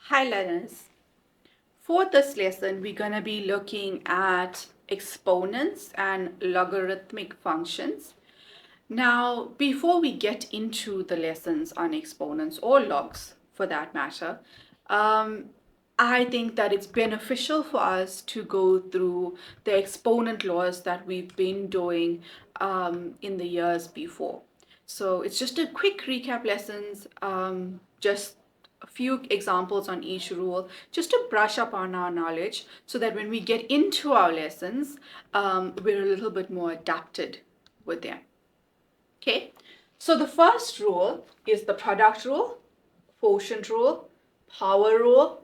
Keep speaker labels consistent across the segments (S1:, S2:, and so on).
S1: Hi learners. For this lesson, we're going to be looking at exponents and logarithmic functions. Now, before we get into the lessons on exponents or logs for that matter, I think that it's beneficial for us to go through the exponent laws that we've been doing in the years before. So it's just a quick recap lessons, just a few examples on each rule, just to brush up on our knowledge so that when we get into our lessons, we're a little bit more adapted with them. Okay, so the first rule is the product rule, quotient rule, power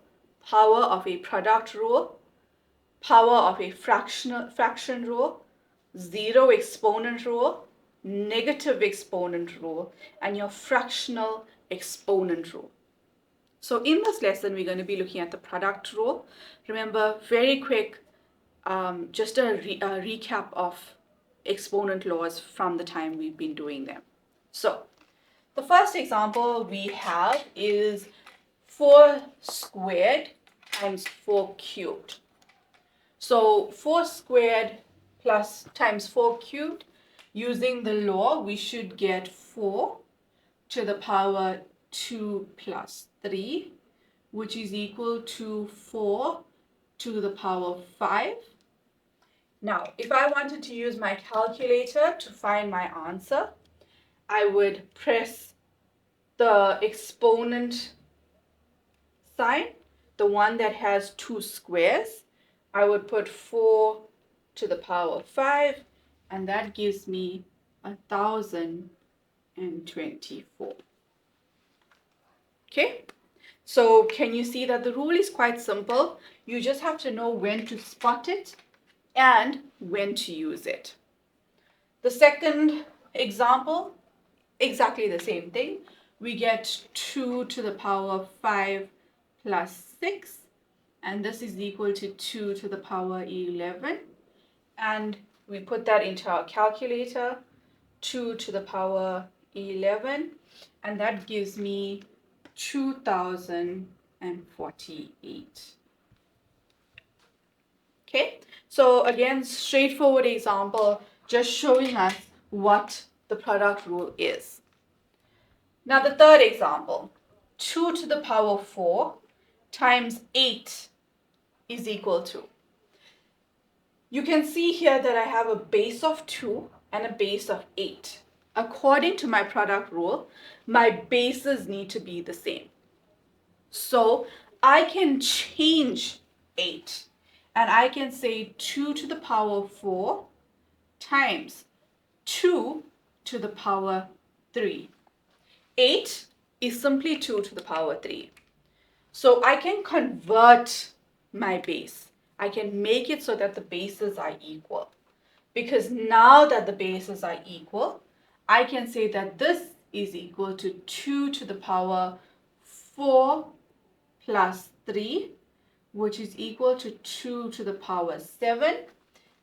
S1: of a product rule, power of a fraction rule, zero exponent rule, negative exponent rule, and your fractional exponent rule. So in this lesson, we're going to be looking at the product rule. Remember, very quick, just a recap of exponent laws from the time we've been doing them. So the first example we have is 4 squared times 4 cubed. So 4 squared plus times 4 cubed, using the law, we should get 4 to the power 2 plus 3, which is equal to 4 to the power 5. Now, if I wanted to use my calculator to find my answer, I would press the exponent sign, the one that has 2 squares. I would put 4 to the power 5, and that gives me 1024. Okay, so can you see that the rule is quite simple? You just have to know when to spot it and when to use it. The second example, exactly the same thing. We get 2 to the power 5 plus 6, and this is equal to 2 to the power 11. And we put that into our calculator, 2 to the power 11, and that gives me 2048. Okay, so again, straightforward example, just showing us what the product rule is. Now the third example, 2 to the power 4 times 8 is equal to. You can see here that I have a base of 2 and a base of 8. According to my product rule, my bases need to be the same. So I can change 8 and I can say 2 to the power 4 times 2 to the power 3. 8 is simply 2 to the power 3. So I can convert my base. I can make it so that the bases are equal. Because now that the bases are equal, I can say that this is equal to 2 to the power 4 plus 3, which is equal to 2 to the power 7.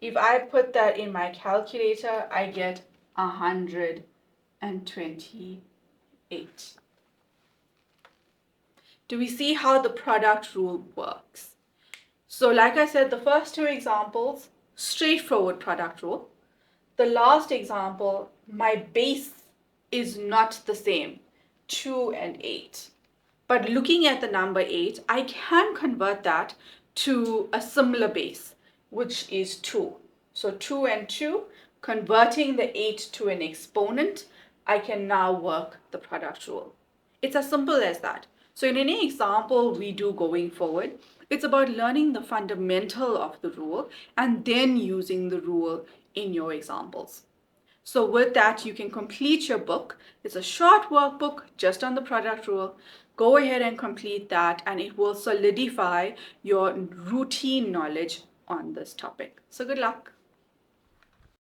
S1: If I put that in my calculator, I get 128. Do we see how the product rule works? So like I said, the first two examples, straightforward product rule. The last example, my base is not the same, 2 and 8. But looking at the number 8, I can convert that to a similar base, which is 2. So 2 and 2, converting the 8 to an exponent, I can now work the product rule. It's as simple as that. So in any example we do going forward, it's about learning the fundamental of the rule and then using the rule in your examples. So with that, you can complete your book. It's a short workbook just on the product rule. Go ahead and complete that, and it will solidify your routine knowledge on this topic. So good luck.